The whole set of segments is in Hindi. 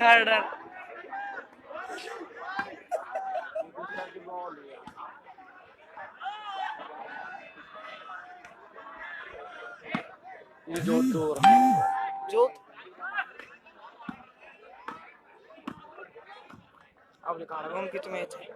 Third run. ये जो दूर जो अब दिखा रहा हूँ उनकी तो मैच है।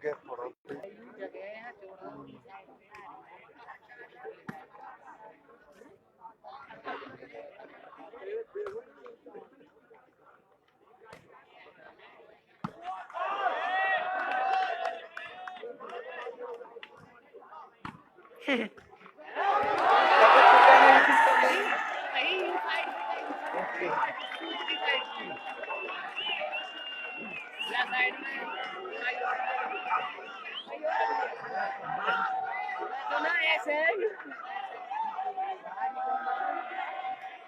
गैप पड़ा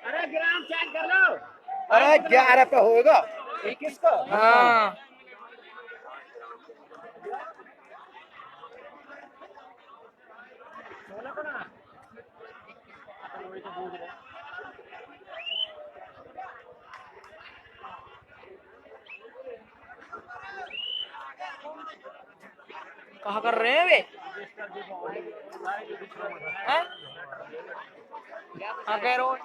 अरे ग्राम चेक कर लो। अरे 11 पे होगा 21 का। हाँ कहा कर रहे हैं वे? हैं? हाँ कह रहे हो।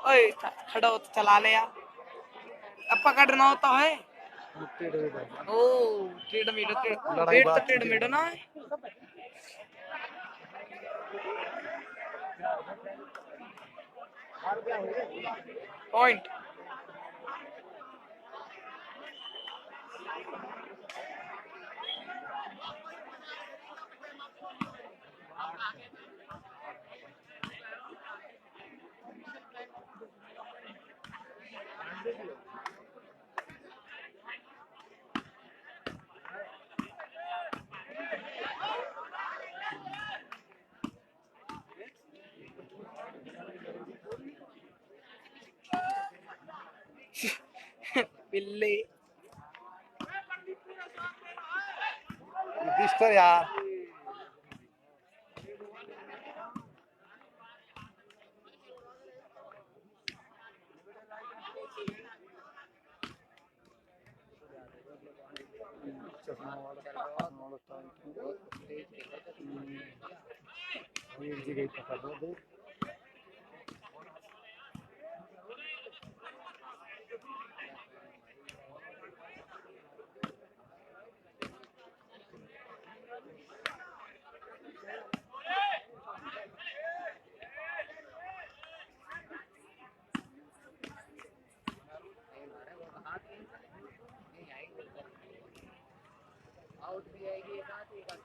ओए खड़ा हो तो चला ले यार। अब पकड़ना होता है। ओ टेढ़ मेढ़ लड़ाई पेट तो बात टेढ़ मेढ़ ना है। पॉइंट बिल्ली डिस्टर यार एक जगह पकड़ दो आउट भी आएगी एक आध एक आध।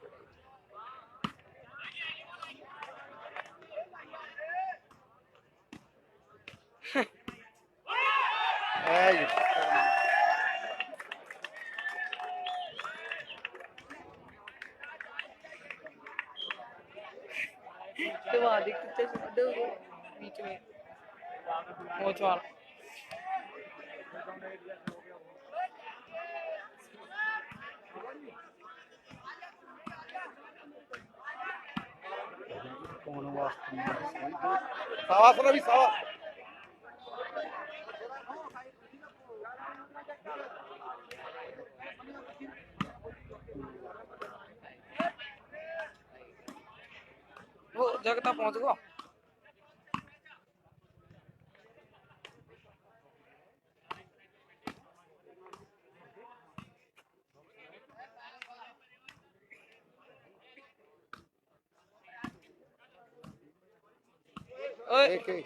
तो वहाँ दिखते थे बीच में वो वाला। सावा सुना भी सावा जगता पहुंच गो। ओए एक एक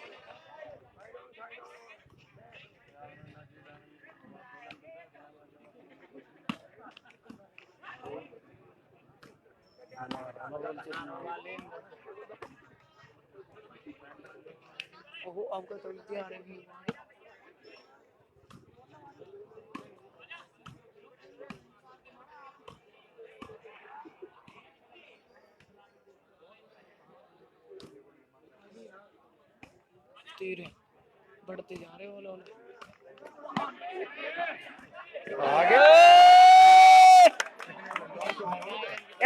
ओहो आपका तो आ रहे भी तीर है बढ़ते जा रहे हो लोग आगे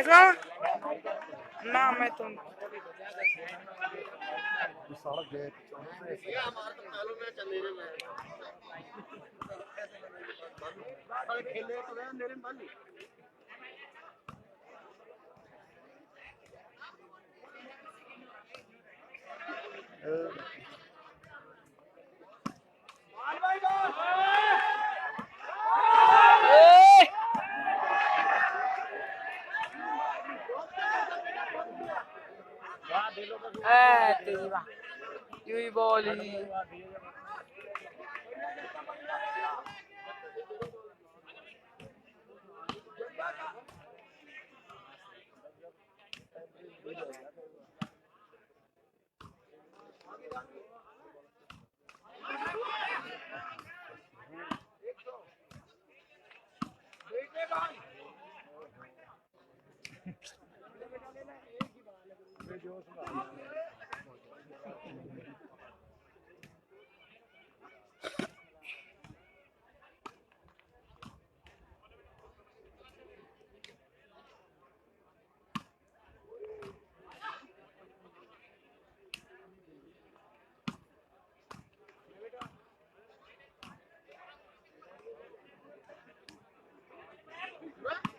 ऐसा ना मैं तुम सड़क गए तेरी वाह यही बोली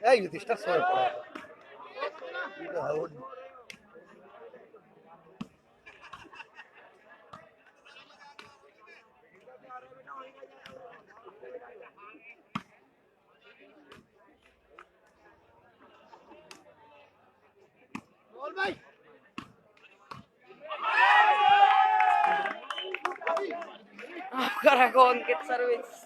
Ei, está só eu falar. आपका अंकित सर्विस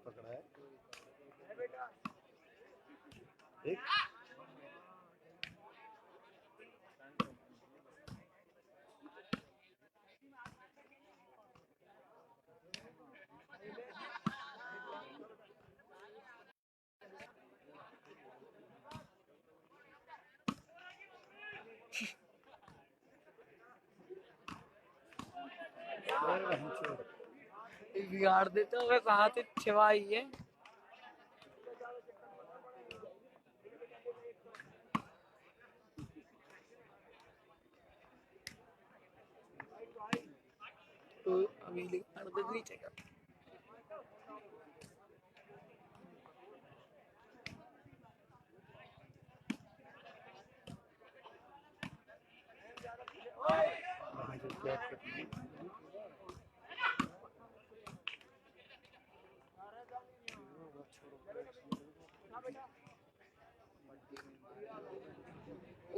पकड़ा है एक बिगाड़ देते हो कहाँ से छिवाई है तो अभी बिगाड़ दे नीचे का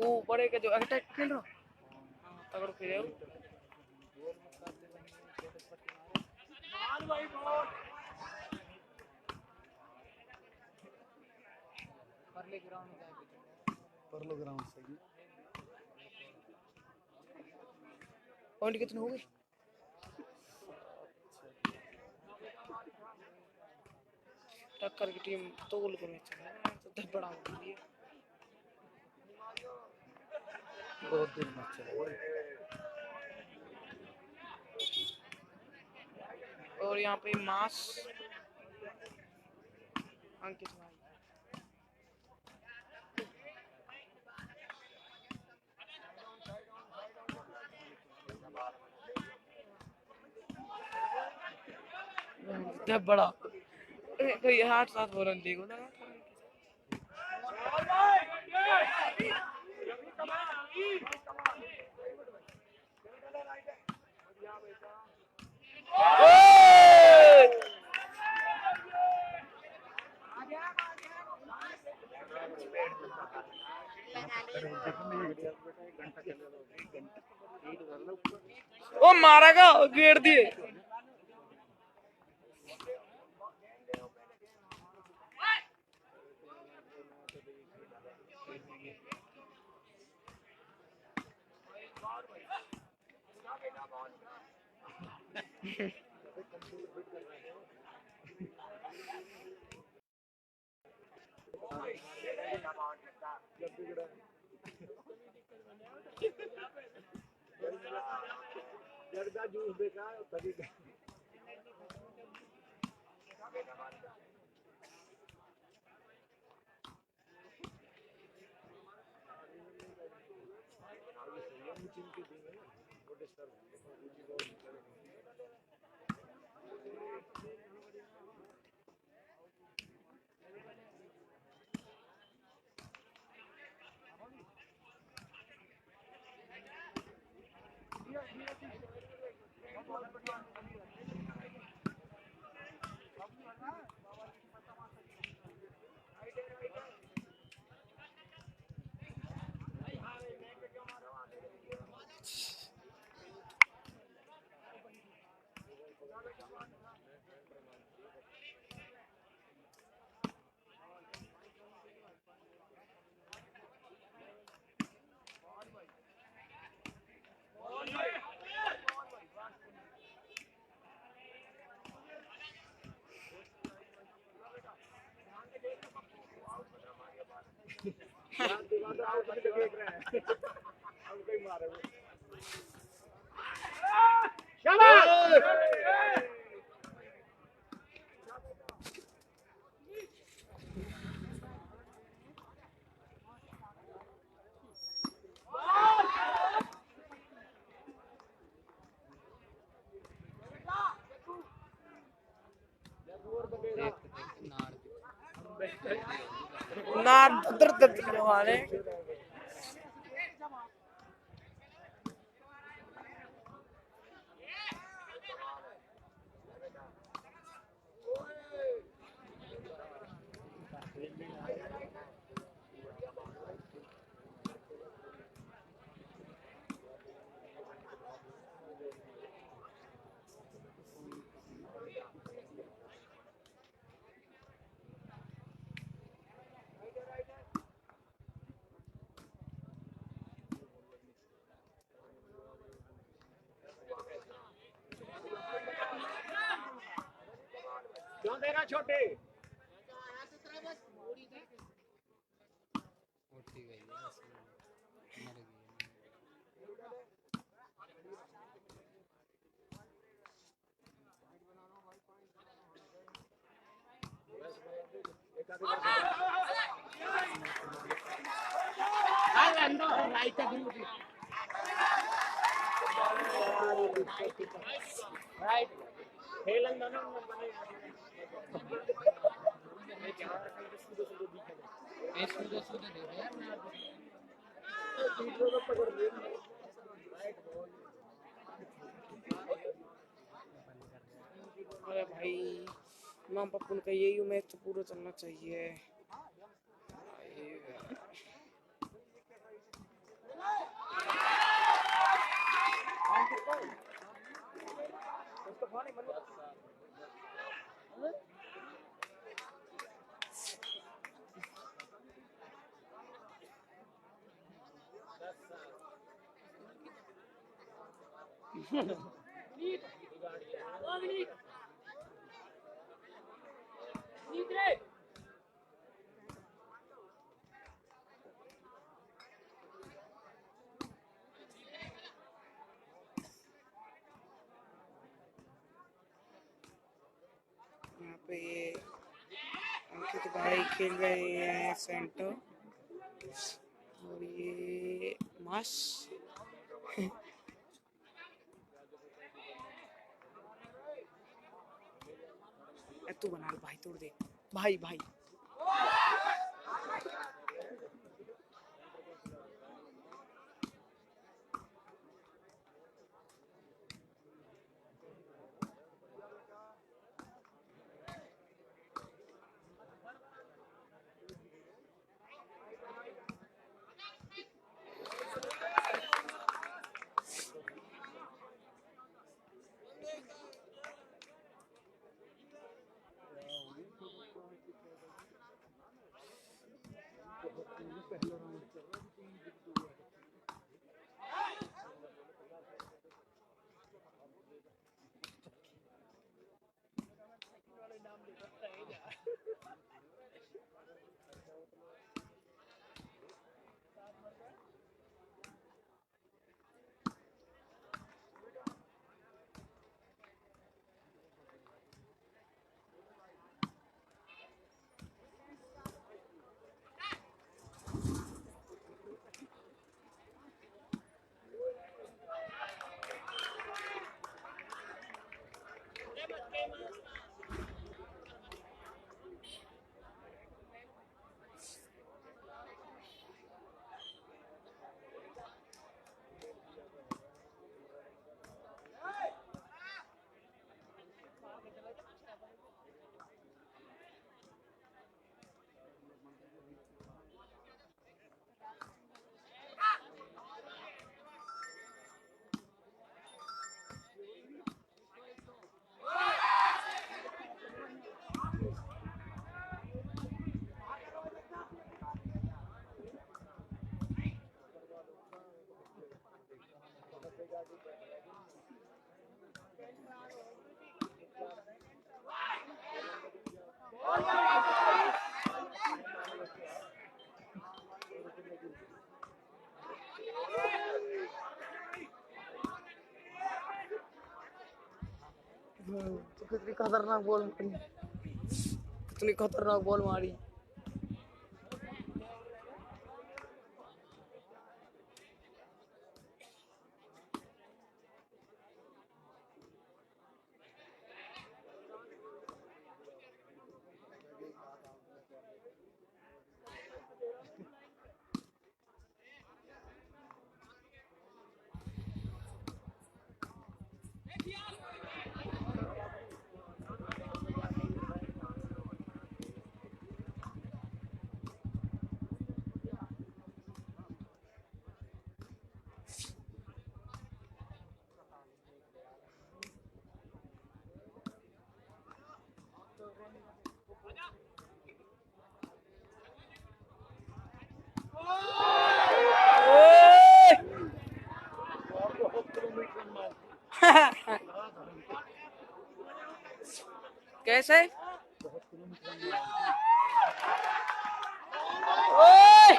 ऊपर के जो अटैक खेल रहा तगड़ फिरे परलो ग्राउंड सही पॉइंट कितने हो गए टक्कर की टीम तोल के मैच है तो बड़ा हो गई बहुत देर मैच चला और यहाँ पे मांस अंकित भाई। क्या बड़ा कोई हाथ साथ हो रहा देखो ना। ओ मारेगा घेर दिए। जर्दा जूस देखा तभी नार दर वाले क्यों दे रहा छोटे? Right. Helan dono अरे भाई माँ पप्पू का यही मैच तो पूरा चलना चाहिए। पे ये अंकित भाई खेल रहे हैं सेंटर और ये मास तू बना लो भाई, तोड़ दे भाई भाई। तो कितनी खतरनाक बॉल मारी, कितनी खतरनाक बॉल मारी। कैसे ओए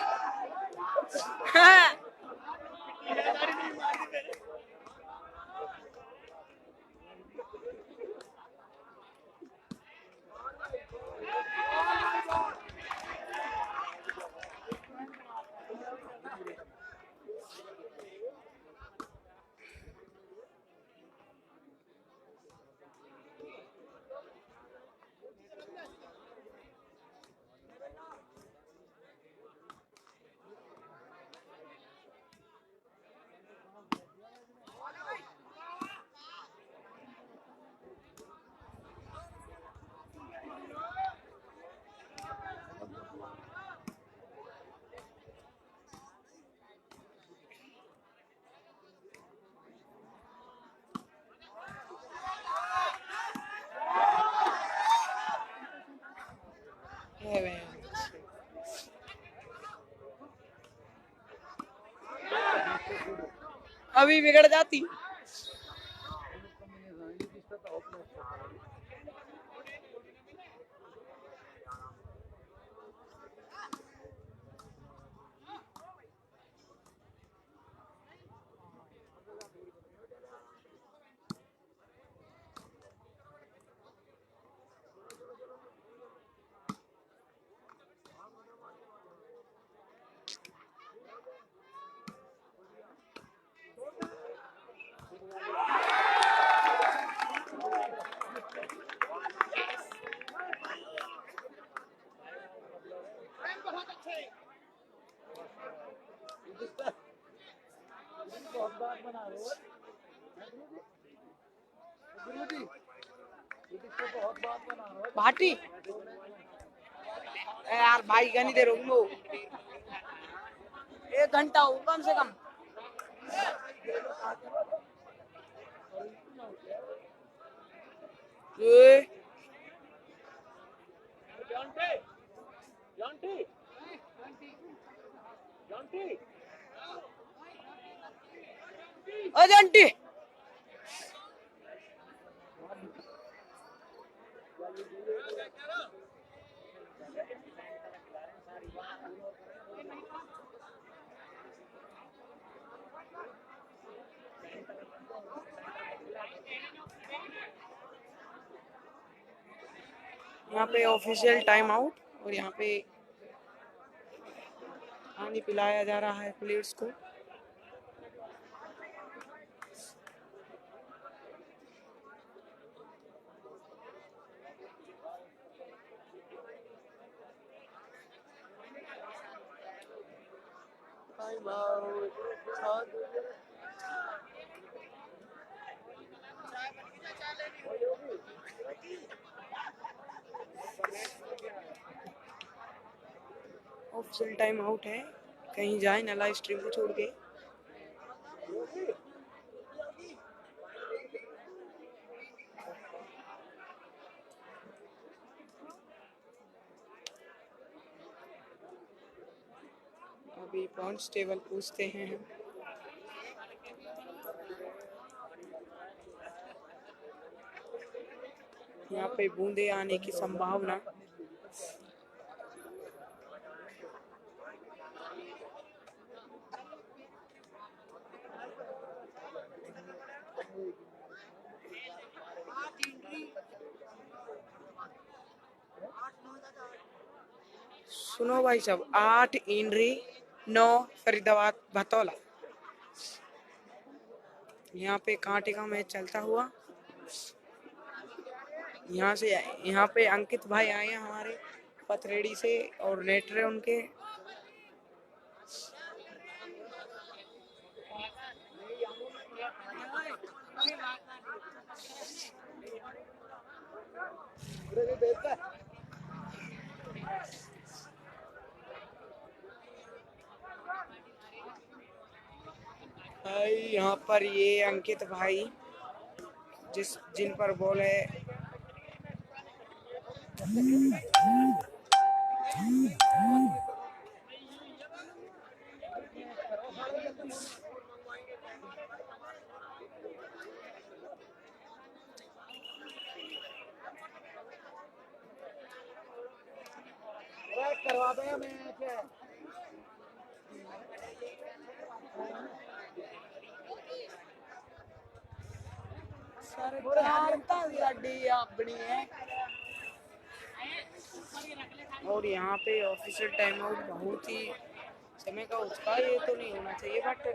अभी बिगड़ जाती। बात बना रहे हो गुरु जी इससे बहुत बात बना रहे हो भाटी यार भाई गनी देर हो लो 1 घंटा हो कम से कम ए जॉन्टी जॉन्टी जॉन्टी अजंटी यहाँ पे ऑफिशियल टाइम आउट और यहाँ पे पानी पिलाया जा रहा है प्लेयर्स को ऑफिशियल टाइम आउट है कहीं जाए ना लाइव स्ट्रीम को छोड़ के अभी पॉइंट्स टेबल पूछते हैं हम यहाँ पे बूंदे आने की संभावना सुनो भाई साहब 8 इंड्री 9 फरीदाबाद भतौला यहाँ पे कांटे का मैच चलता हुआ यहाँ पे अंकित भाई आए हैं हमारे पथरेड़ी से और नेटरे उनके भाई यहाँ पर ये अंकित भाई जिन पर बॉल है करवा दो मैच सरकार साडी अपनी है और यहाँ पे ऑफिशियल टाइम आउट बहुत ही समय का उसका ये तो नहीं होना चाहिए बट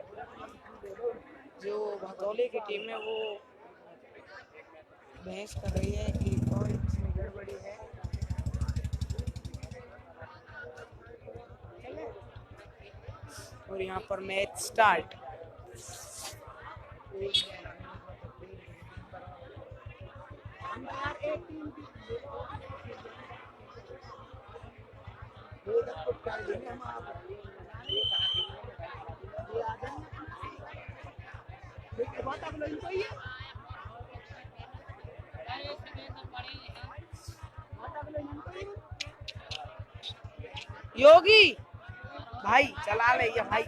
जो भदौले की टीम है वो बहस कर रही है कि कौन इसमें गड़बड़ी है और यहाँ पर मैच स्टार्ट योगी भाई चला ले ये भाई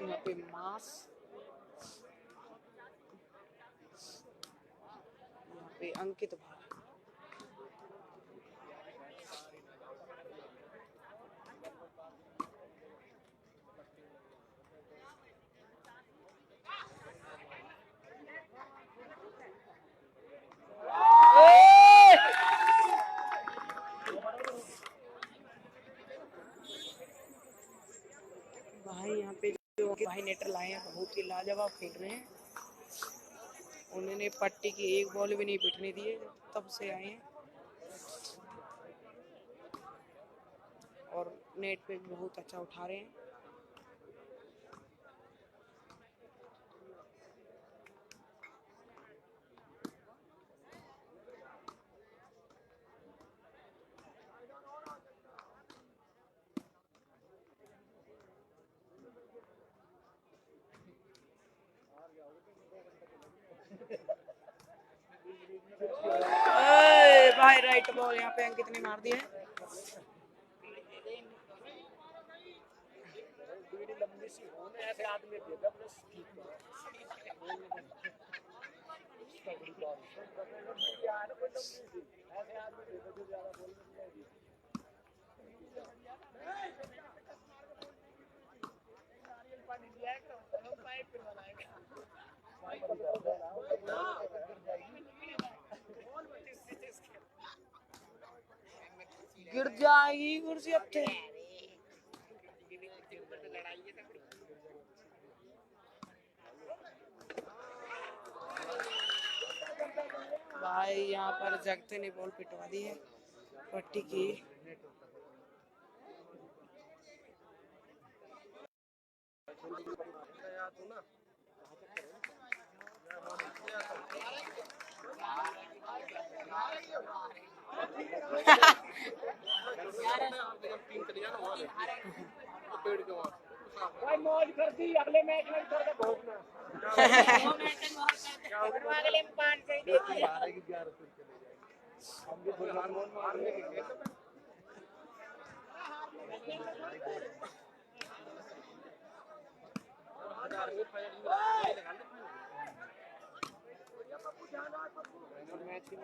यहाँ पे मास यहाँ पे अंकित भाई भाई यहाँ पे जो अंकित भाई नेटर लाए हैं बहुत ही लाजवाब खेल रहे हैं। उन्होंने पट्टी की एक बॉल भी नहीं पिटने दी है तब से आए हैं और नेट पे भी बहुत अच्छा उठा रहे हैं। भाई राइट बॉल यहाँ पे अंकित ने मार दी है। लंबी सी होने ऐसे आदमी देगा बस ठीक है ऐसे आदमी देगा जो ज्यादा बोल नहीं गिर जाएगी कुर्सी अब थे। भाई यहाँ पर जगते ने बॉल पिटवा दी है पट्टी की। भाई मौज कर दी अगले मैच में कर दे भोगना अगले में 5 सही दे दिया मारेगी 11 चले जाएगी हम भी मारने के खेल मैच की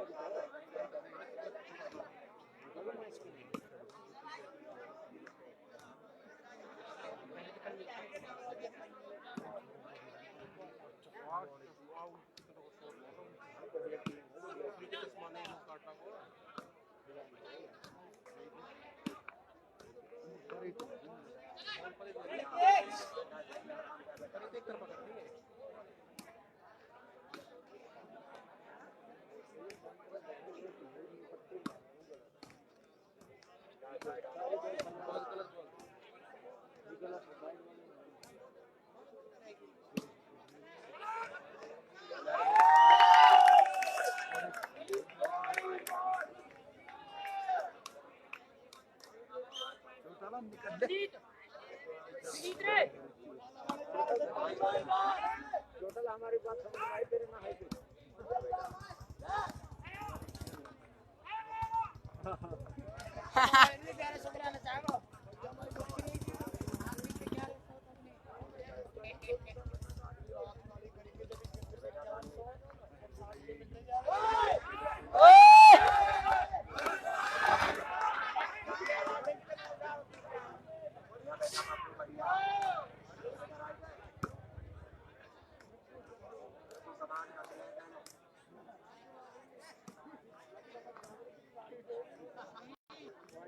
टोटल हमारी बात समझ आई तेरे ना है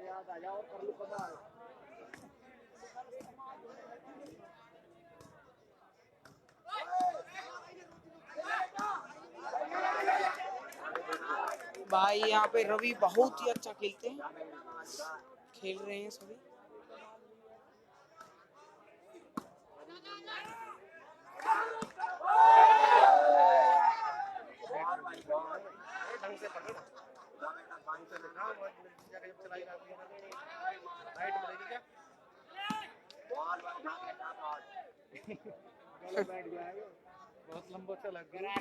याद आ जाओ और कर लो कमाल भाई यहाँ पे रवि बहुत ही अच्छा खेलते हैं, खेल रहे हैं सभी। बहुत लंबा चला गया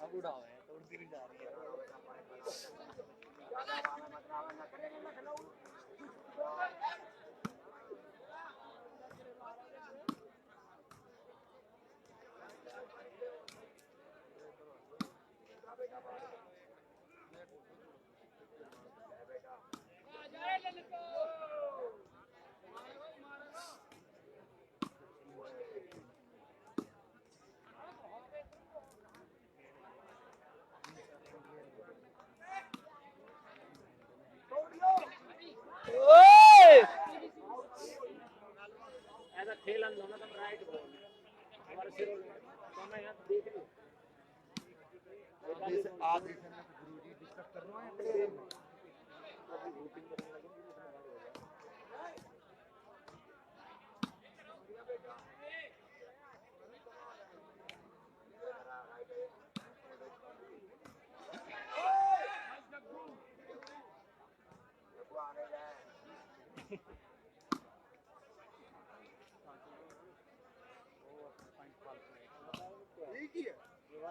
अब उड़ा हुआ है तो गिर जा रही है। ओए ऐसा खेल अंदर तुम राइट बॉल हमारे सिर तो मैं यहाँ देख लूँ आधे से मैं गुरुजी डिस्कस कर रहा हूँ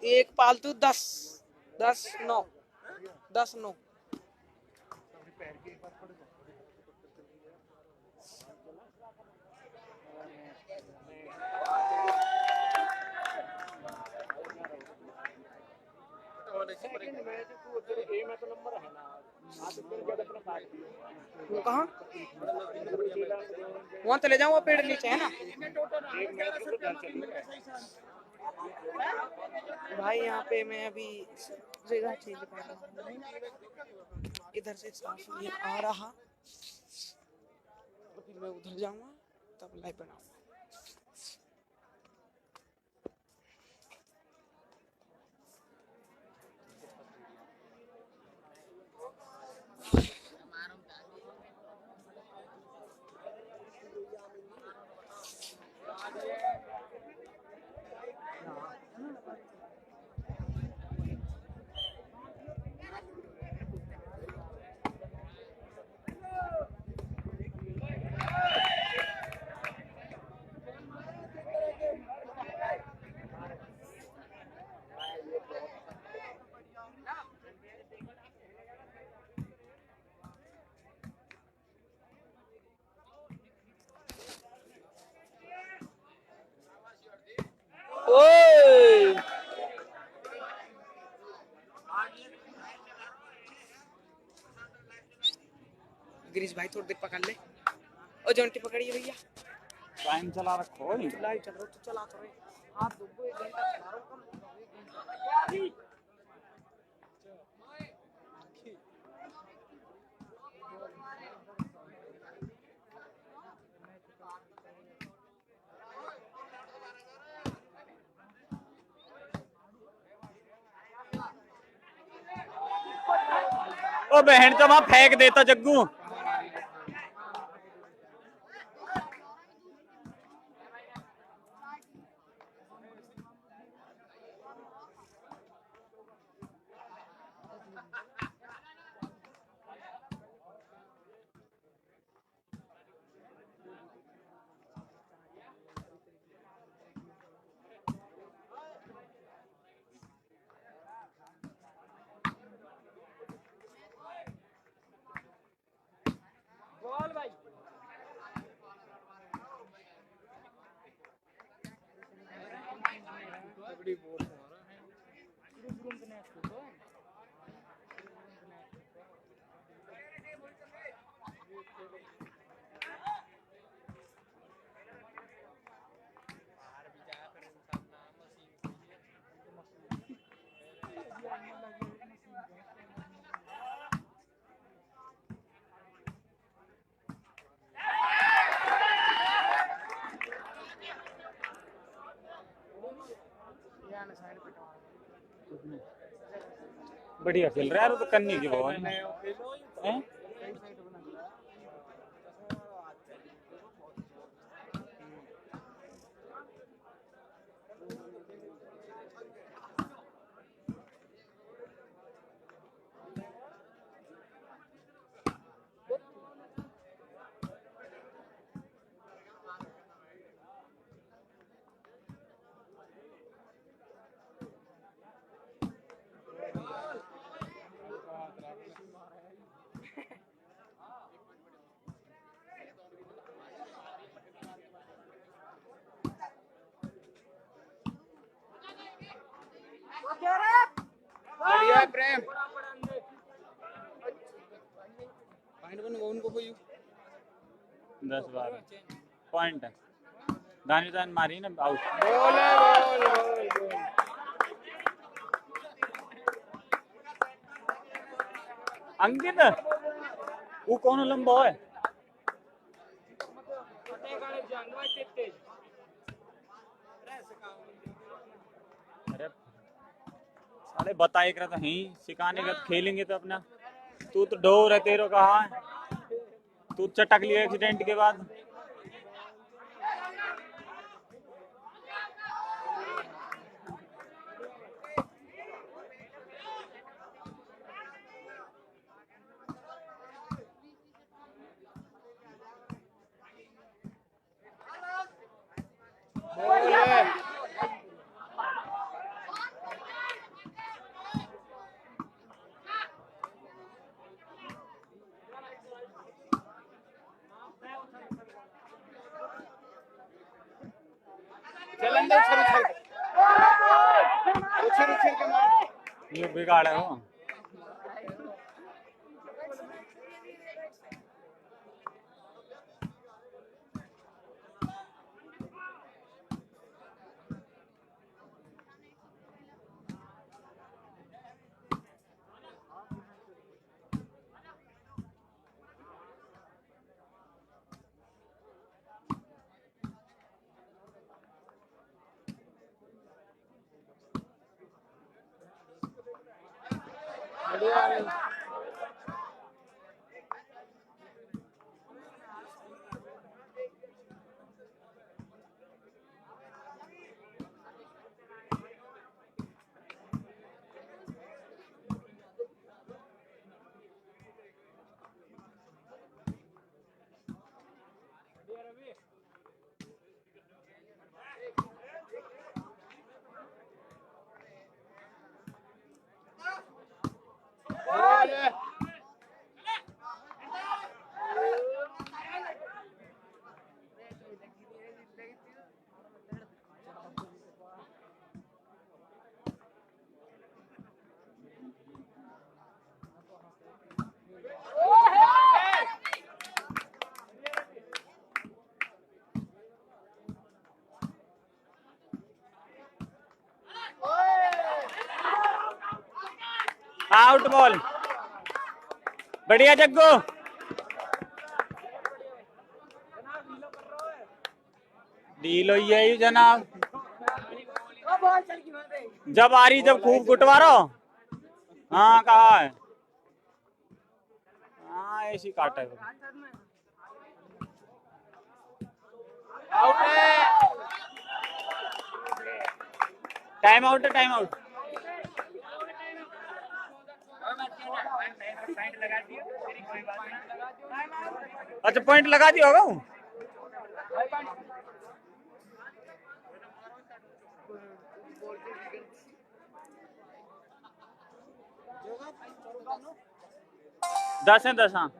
एक पालतू 10 10 9 10 9 पैर के एक बार पड़ जाओ सेकंड मैच तू तेरे ए में तो नंबर है ना आप इतने ज्यादा अपना काट दिए वो कहाँ वहाँ चले जाऊँ वो पेड़ नीचे है ना एक मैच तो घर चल रहा है भाई यहाँ पे मैं अभी जगह चेंज कर रहा हूँ इधर से साफ नहीं आ रहा अभी मैं उधर जाऊँगा तब लाइव बनाऊंगा ओए गिरीश भाई थोड़ी देर पकड़ ले ओ जॉन्टी पकड़िए भैया टाइम चला रखो लाइव चल रहा तो चला तो रहे हाथ दुब्बो 1 घंटा चला रहा हूँ कम 1 घंटा ओ बहन तो वहां फेंक देता जग्गू बॉल भाई तगड़ी बॉल मारा बढ़िया खेल रहा है तो करनी की वो हैं प्रेम पॉइंट बन गो उनको कोई 10-12 पॉइंट दानिश मारी ना आउट। बोल है बोल बोल बोल अंकित वो कौन लंबा है? अरे साले बताए कर तो ही सिखाने का खेलेंगे तो अपना। तू तो डोर है तेरो कहाँ है? तू चटक लिया एक्सीडेंट के बाद। बोल है चल अंदर उछल उछल के मार ये बिगाड़ है वो। बढ़िया है बोल है आउट बॉल बढ़िया जग्गू। डील हुई है ये जनाब। जब आ रही जब खूब गुटवा रहा। हाँ कहा है? हाँ ऐसी काटा है। आउट है टाइम आउट है टाइम आउट। अच्छा पॉइंट लगा दिया होगा वो? दस है 10 हाँ।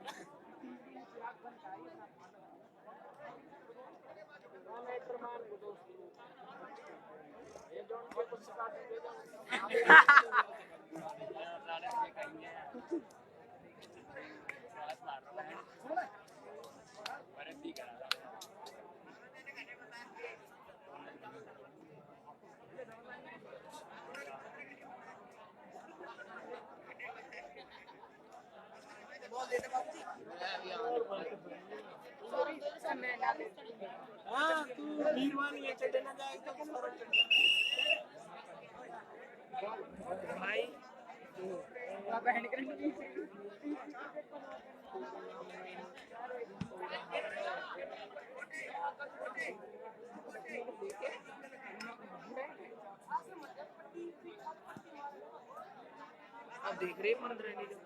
हाँ तू वीरवान ये चढ़े ना जाएगा तो भाई अब देख रहे मंद रहने दो।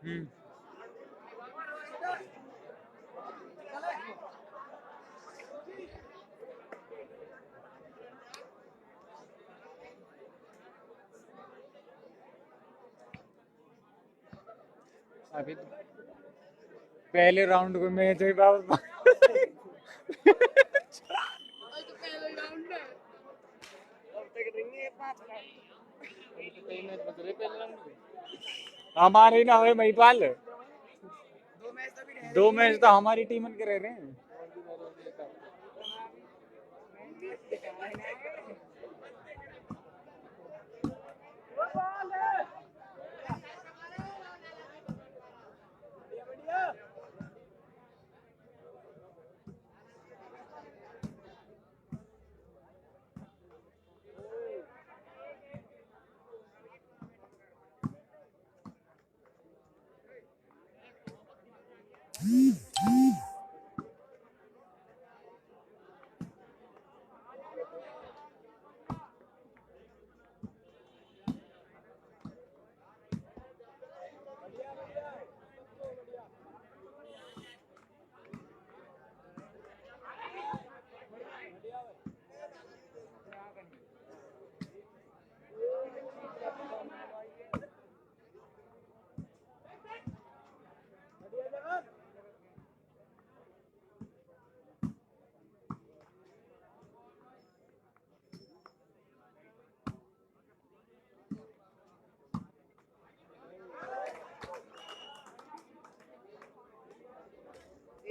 अभी पहले राउंड को मैच है बाबा। हमारे ना हुए महिपाल, 2 मैच तो हमारी टीम के रह रहे हैं।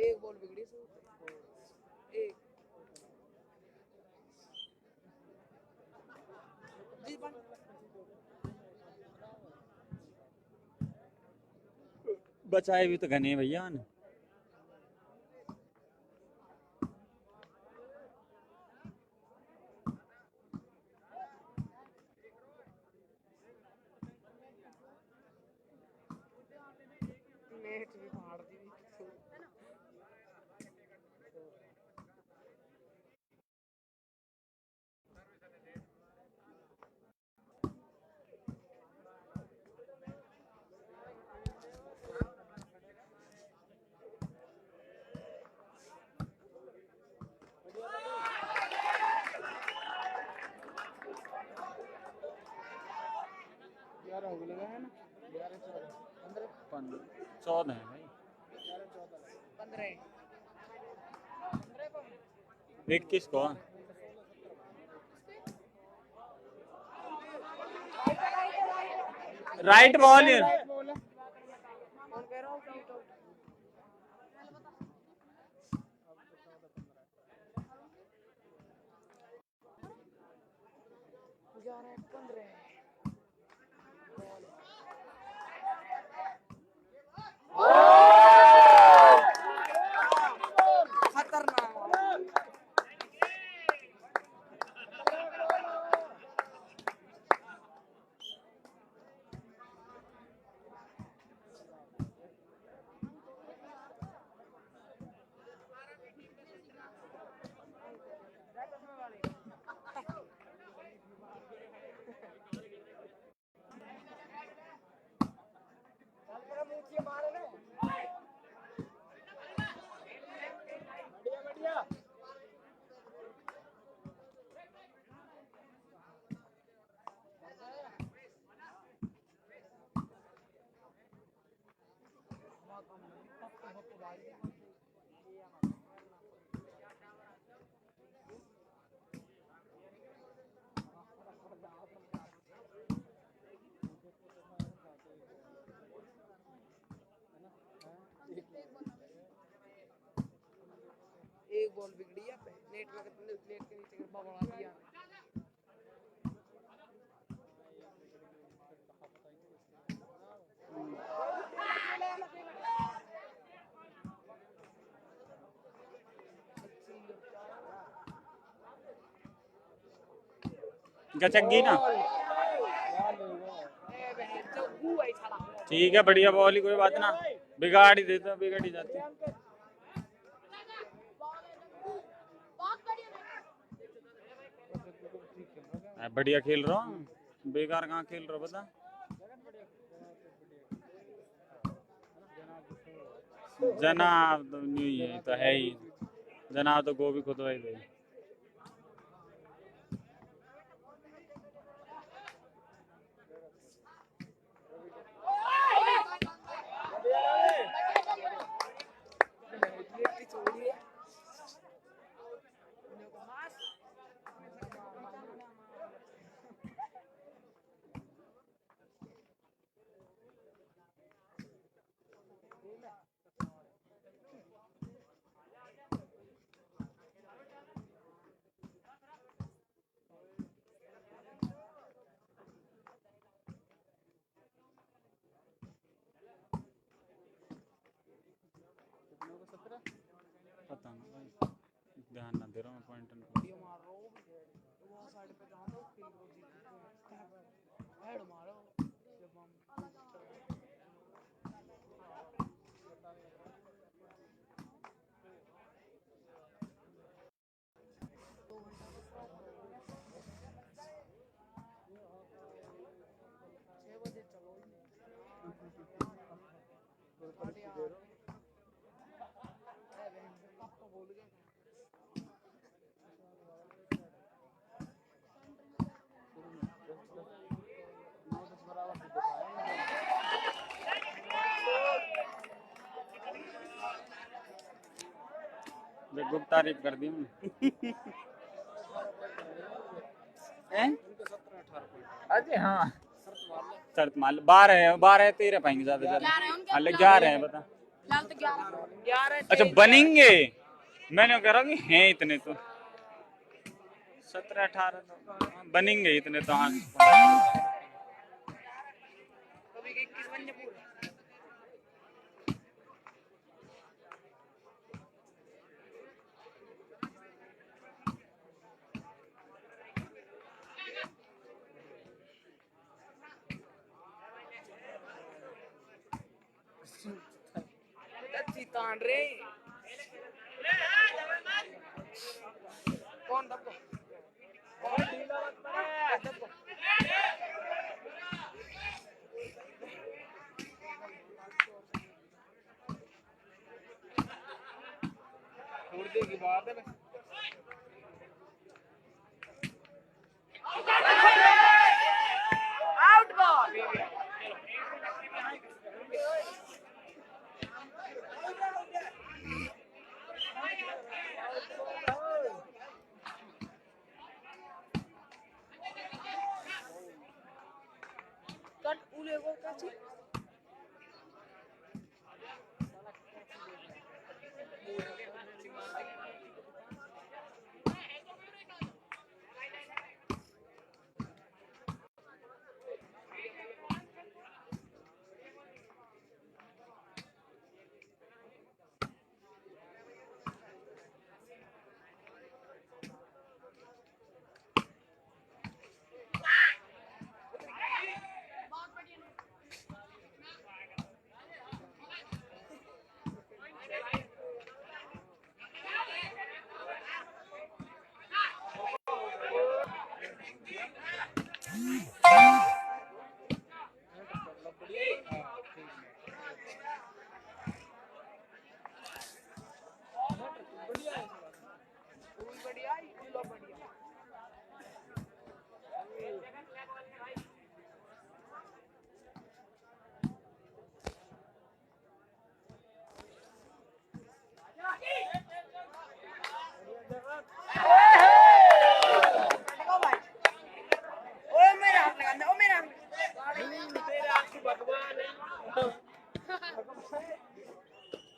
एक बॉल बिगड़ी सो एक जी बन बचाए भी तो घने भैया ने। नेट भी फाड़ दी हो गया है ना 14 है भाई। 21 को राइट बॉल है। कौन कह रहा हूँ आउट आउट 11-15 खतरनाक एक बॉल बिगड़ी है नेट में नेट के नीचे बढ़ा दिया गचक ना। ठीक है बढ़िया बॉल ही, कोई बात ना, बिगाड़ ही देता, बिगड़ ही जाती। बढ़िया खेल रहा हूँ, बेकार कहाँ खेल रहा बता। जनाब तो नहीं है तो है ही, जनाब तो गोभी खुदवाई दे। पता नहीं भाई, ध्यान ना दे रहा हूँ पॉइंट को। ये मार रहा हूँ वो साइड पे जहाँ तो किल को जीत हेड मारो जब हम गुप्त तारीफ कर दी मैंने। अरे हाँ शर्त मान 12 13 पाएंगे ज्यादा ज्यादा। अलग 11 है बता। 11 अच्छा बनेंगे, मैंने कह रहा कि हैं इतने तो 17 18 तो बनेंगे इतने तो। हाँ कभी 21 बन जाए पूरा। तान रे कौन दबको कौन ढीला मत पड़े दबको मुर्दे की बात है आउट बॉल कट उले वो कैची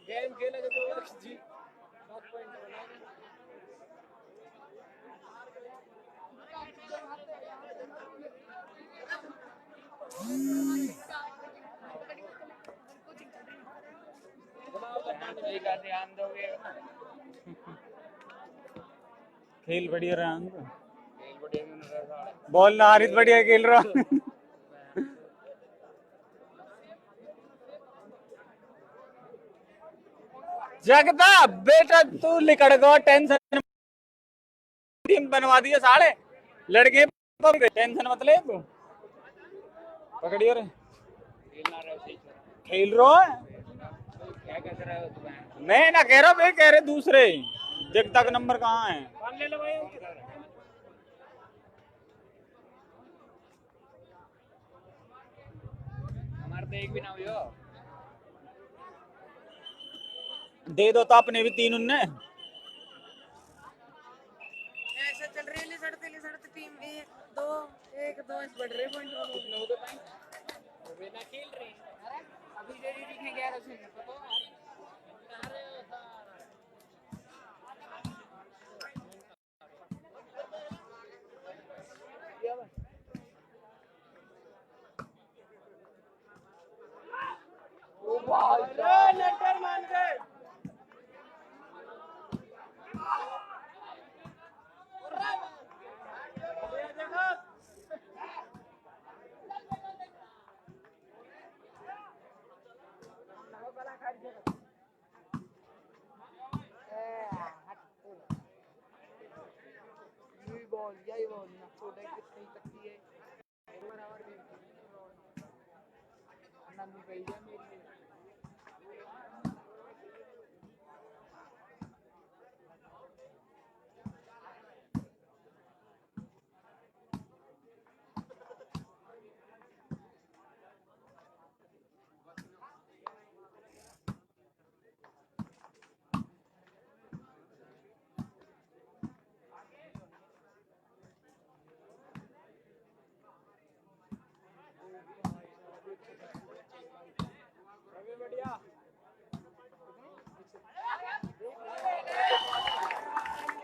गेम खेलेंगे तो जी ध्यान दोगे खेल बढ़िया रहा बॉल ना हारित बढ़िया खेल रहा। जगदा बेटा तू लिकड़ गो टेंशन टीम बनवा दिया साले लड़के टेंशन मत ले तू पकड़ियो रे खेल रहा है क्या कह रहे हो तुम? मैं ना कह रहा, वे कह रहे दूसरे जगता का नंबर कहाँ है। पान ले लो भाई। हमारे तो एक भी ना हुई हो। दे दो तो अपने भी 3 उनने। ऐसे चल रही है ले सड़ते टीम 1-2 1-2 बढ़ रहे पॉइंट कितने हो गए भाई? वे ना खेल रहे हैं। अभी डेली दिखे 11 से पता है। लेटर मान गए। यही बॉल ना छोटे कितनी तकती है बराबर भी नंदी गई है मेरी।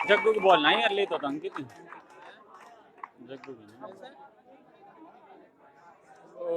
जग्गू की बॉल नहीं यार, ले तो अंकित जग्गू की नहीं। ओ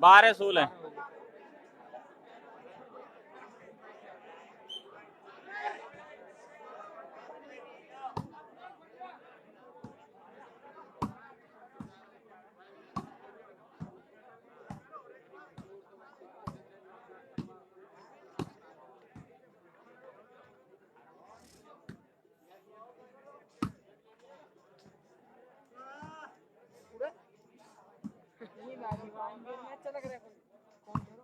बारह 16 ये बात में अच्छा लग रहा है कौन करो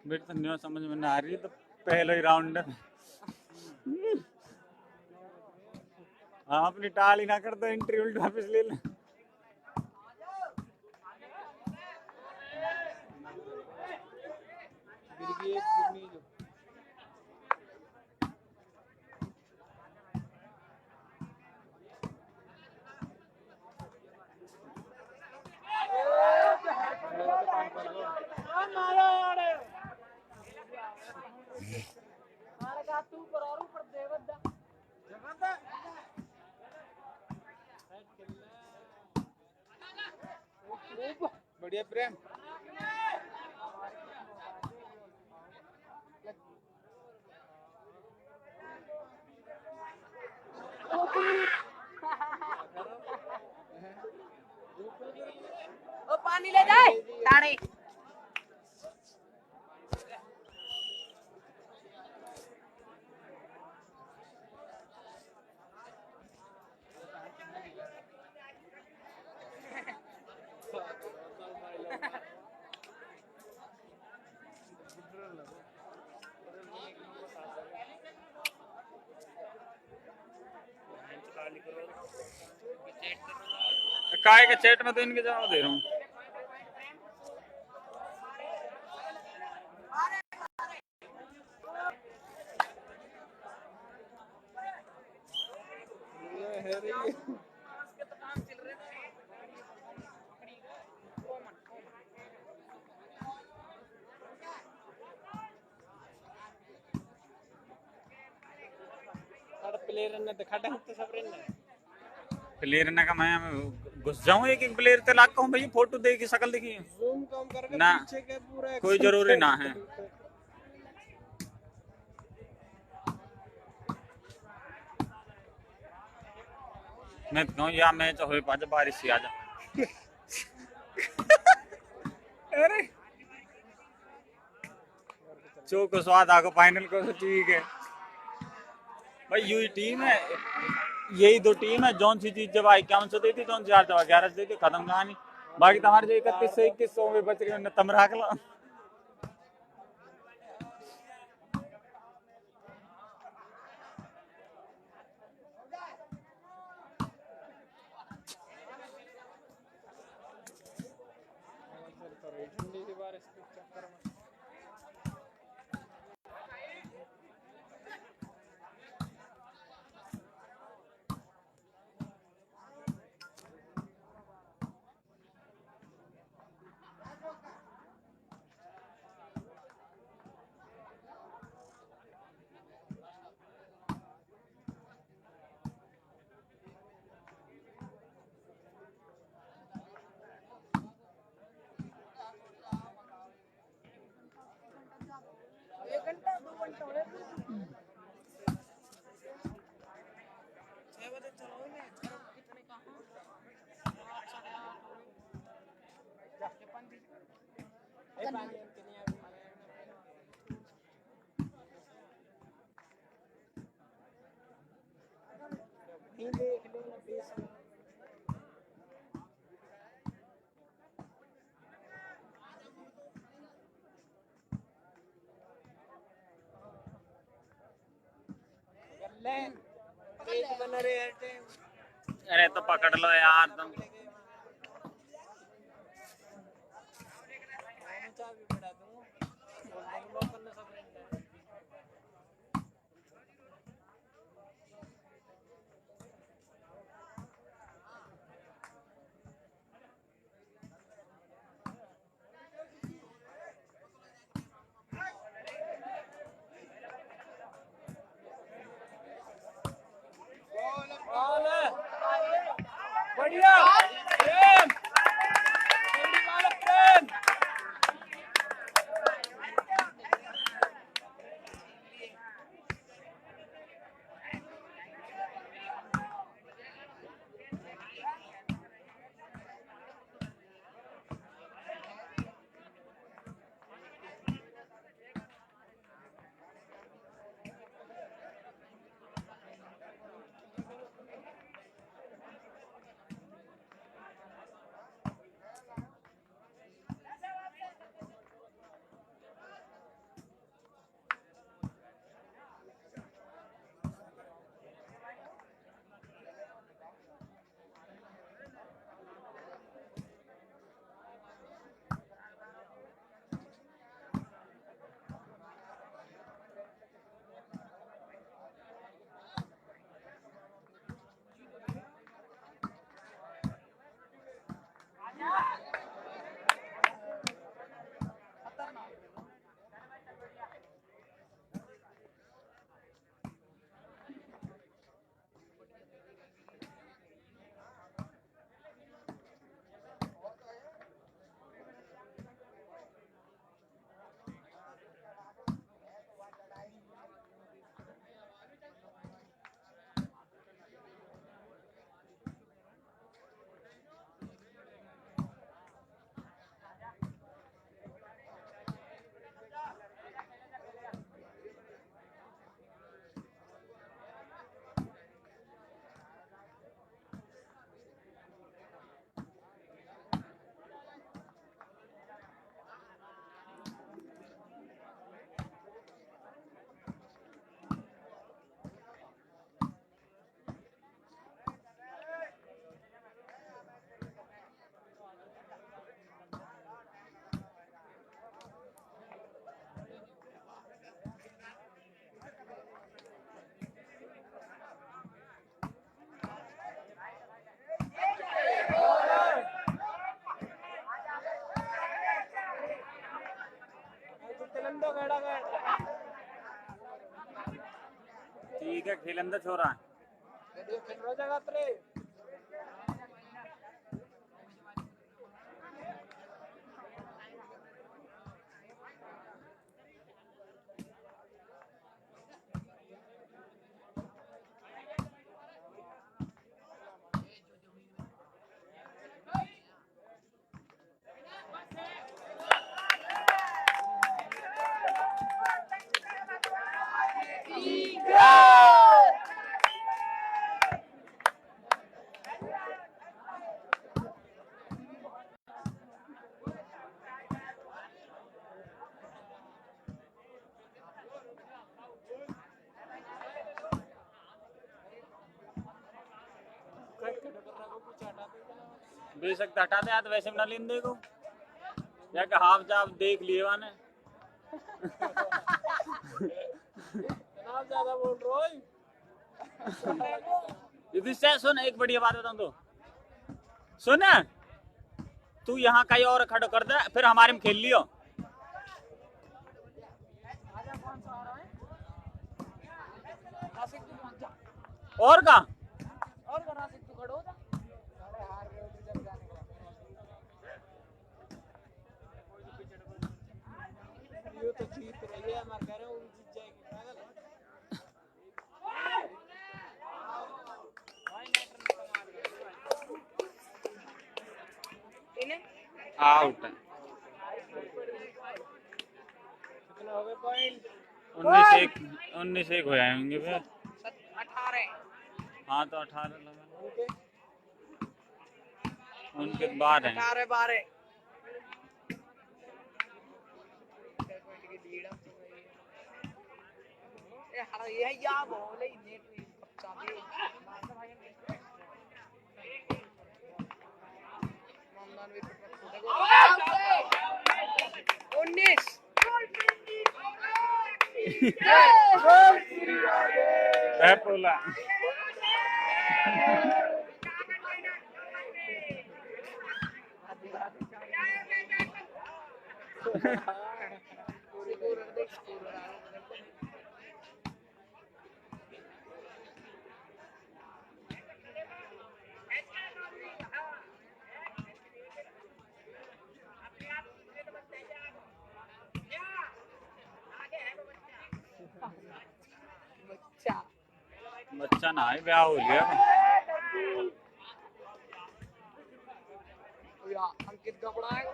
बेट तो नहीं समझ में नहीं आ रही, तो पहला ही राउंड हाँ अपनी टाल ही ना कर दो, एंट्री उल्टा वापस ले ले। बढ़िया प्रेम। ओ पानी ले जाए ताड़े काय के चैट में तो इनके जवाब दे रहा हूँ। ने दिखा ढंग तो सब रहना प्लेयर ने का मैं घुस जाऊं एक एक प्लेयर तलाक कहूं भाई फोटो देखी शकल देखी जूम कम करके ना पीछे के पूरा कोई जरूरी ना है। मैं तो कहूं या मैच हो पाज बारिश से आ जा अरे चो को स्वाद आगो फाइनल को तो ठीक है भाई यही टीम है यही दो टीम है जौन सी चीज जब 51 से देती जौन सी 4 जब 11 से देती खत्म कहानी बाकी तुम्हारे जो 31 से 21 में बच गए तम रख लो ठंडी की बारिश के चक्कर में तेज बना रहे हर टाइम अरे तो पकड़ लो यार तुम चाबी बढ़ा दूंगा बोल देंगे लॉक करना सब रहना बढ़िया प्रेम जल्दी मारो प्रेम ठीक है खेल अंदर छोरा खेल रहा जगह पे बेशक हटा दे तो वैसे ना लेन देखो या कि हाफ जाप देख लिए वाने ज्यादा बोल रहा है युधिष्ठिर सुन एक बढ़िया बात बताऊं तो सुन तू यहाँ कहीं और खड़ा कर दे फिर हमारे में खेल लियो और का ये तो जीत रही है मैं कह रहा हूँ जीत जाएगी पागल आउट कितना हो गए पॉइंट 19-1 हो जाएंगे फिर 18 हाँ तो 18 लगा ओके उनके बाद है 18-12 ये या बॉल है नेट चाबी मामदान भी देखो 19 पोला बच्चा ना है ब्याह हो गया अंकित कपड़ा है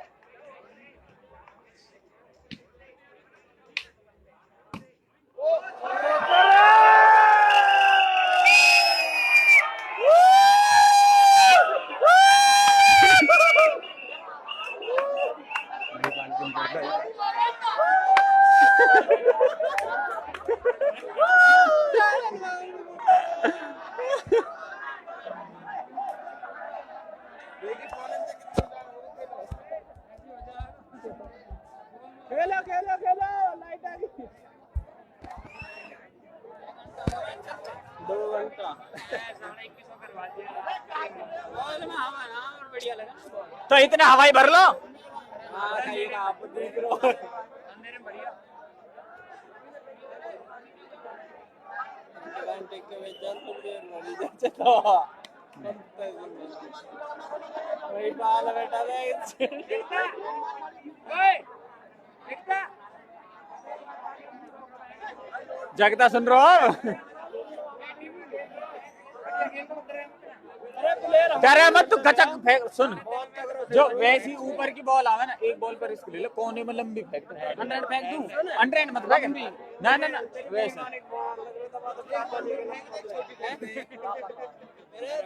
खेलो खेलो खेलो लाइट आ गई 2 घंटा बढ़िया लगा तो इतना हवाई भर लो हाँ खाइएगा आप देख रहे हो घंटे के में जल्द देर वाली जाते तो वही पाल बेटा जगता सुन रहे हो कह रहा मत तू गचक फेंक सुन जो वैसी ऊपर की बॉल आवे ना एक बॉल पर रिस्क ले लो कोने में लंबी फेंक 100 फेंक दूं 100 मत फेंक ना ना ना वैसे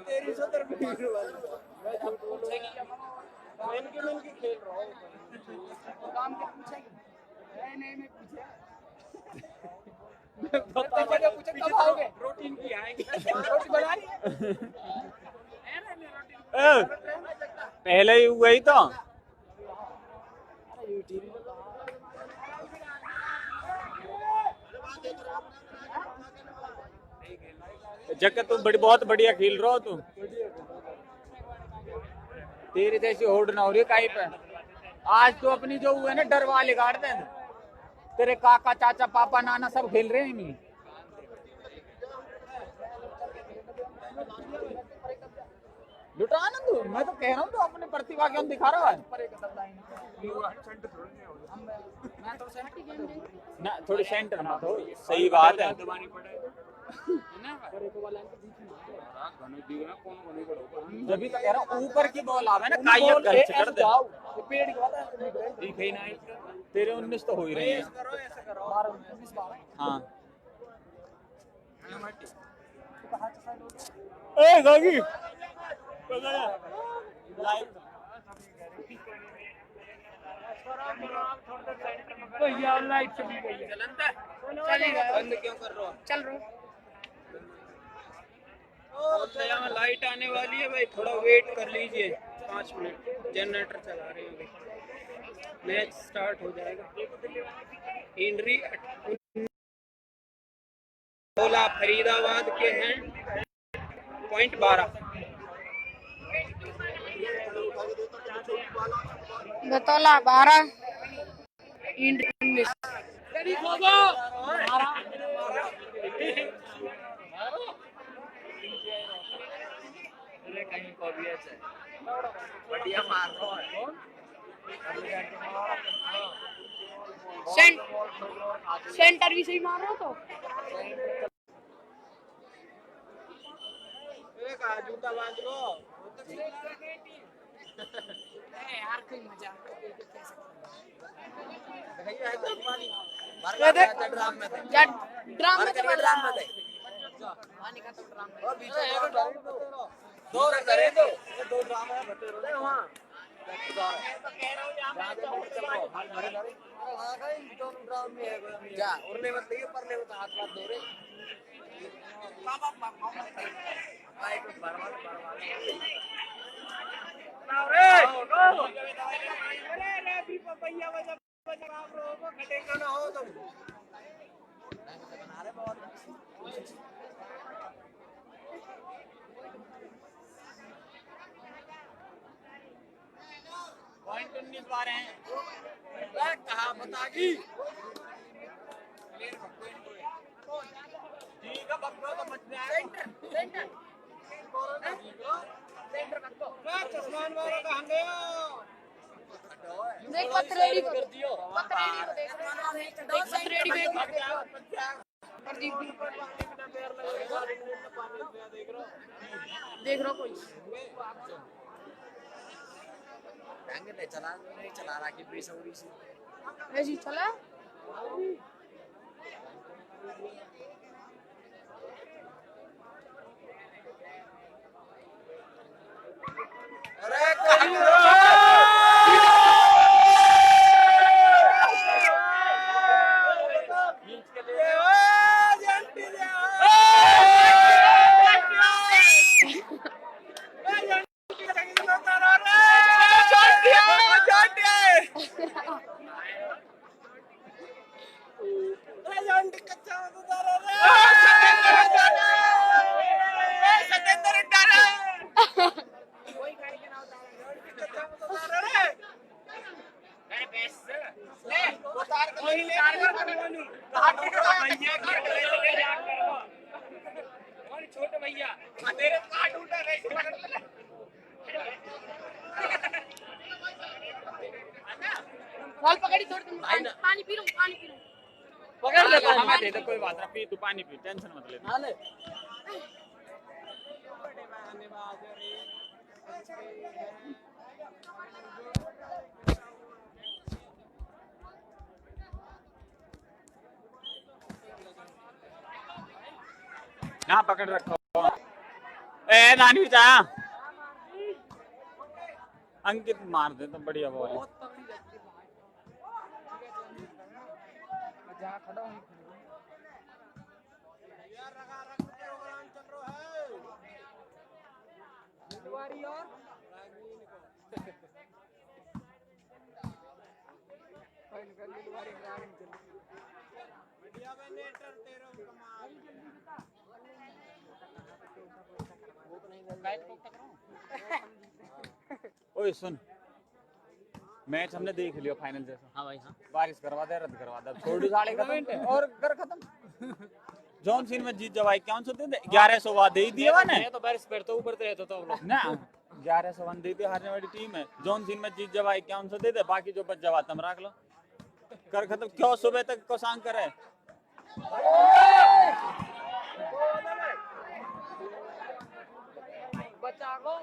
तेरी 70 मीटर वाली मैं खेल रहा हूँ काम के पूछेगी नहीं मैं पूछे कब आओगे प्रोटीन की आएंगे रोटी बनाई पहले ही हुई तो जगह तू बड़ी बहुत बढ़िया खेल रहा हो तू तेरी जैसी होड़ ना हो रही कहीं पे आज तो अपनी जो हुए ना डर वाले गाड़ दे तेरे काका चाचा पापा नाना सब खेल रहे हैं लुटा ना तू, मैं तो कह रहा हूँ तो अपनी प्रतिभा क्यों दिखा रहा है मैं तो सेंटी गेम दे ना, थोड़ी सेंटर मत हो, सही बात है। जब तो कह रहा हूँ ऊपर की बॉल आवे ना, कायक घर से कर दे। पेड़ की बात है दिखे ही ना तेरे 19 तो हो ही रहे हैं। करो ऐसे करो 12 19 12 हाँ तो कहां से साइड हो गया ए गागी भैया लाइट चली गई है चलेगा बंद क्यों कर रहे हो? चल रो दया में लाइट आने वाली है भाई, थोड़ा वेट कर लीजिए 5 मिनट, जनरेटर चला रहे हैं अभी। मैच स्टार्ट हो जाएगा। इंड्री ओला फरीदाबाद के हैं पॉइंट 12। बतौला 12 इंड 19 कहीं को भी ऐसा बढ़िया मार रहा है। सेंटर भी सही मार रहा तो जूता बांध लो। यार कोई मजा ड्राम में थे। ड्राम में तो ड्राम में थे। पानी का तो ड्राम में दो करे दो ड्राम है बते रो वहां जा उड़ने मत लगे परले मत हाथ मत दो रे भाई को बर्बाद अरे भी पपैया बजा आप रो को खटे ना हो तुम बना रहे बहुत पॉइंट 19 बार हैं। कहा बतागी ठीक है बक्को तो बच जाएगा। सेंटर चश्मान वालों का हम गयो देख पथरेड़ी को देख पथरेड़ी देख प्रदीप देख रहा कोई ढंग नहीं चला रहा कि बेसौरी से ऐसी चला अरे छोटे भैया मेरे कार्ड उठा रहे बॉल पकड़ी थोड़ी तुम पानी पी लो पकड़ ले हमें दे दे कोई बात ना, पी तू पानी पी, टेंशन मत ले। हां ले यहाँ पकड़ रखो। ए नानी जा अंकित मार दे तो बढ़िया बॉल है। जहां खड़ा हूं यार रखा रख प्रोग्राम चल रहा है दिलवारी और फाइन कर दिलवारी ग्राउंड चल मीडिया में नेटर तेरे कमाल वो तो नहीं गाइड को टकराऊं ओए सुन, मैच हमने देख लिया फाइनल जैसा। हां भाई हां बारिश करवा दे, रद्द करवा दे, छोड़ साले खत्म और कर खत्म। जॉन सीन में जीत जवाई क्या सोते 1100 वादे ही दिए वा ने तो बारिश पर तो ऊपर तो रहता तो ना 1101 दी थी, हारने वाली टीम है। जौन सी में जीत जब 51 दे दे, बाकी जो बच जवा तुम रख लो, कर खत्म। क्यों सुबह तक को सांग करे। बचा को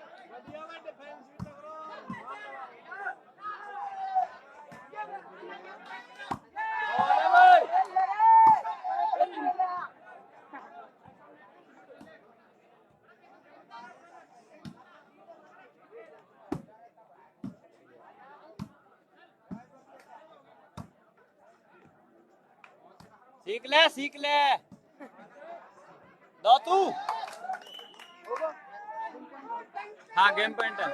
सीख ले दो तू। हाँ गेम पॉइंट है।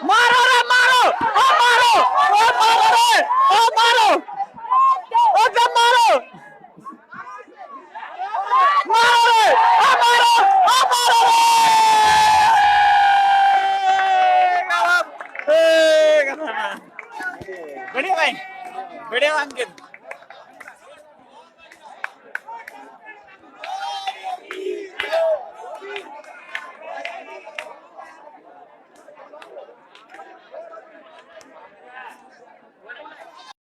मारो रे मारो, ओ मारो, ओ मारो रे, ओ मारो, ओ जब मारो, मारो रे, ओ मारो, ओ मारो रे। बढ़िया भाई, बढ़िया अंकित।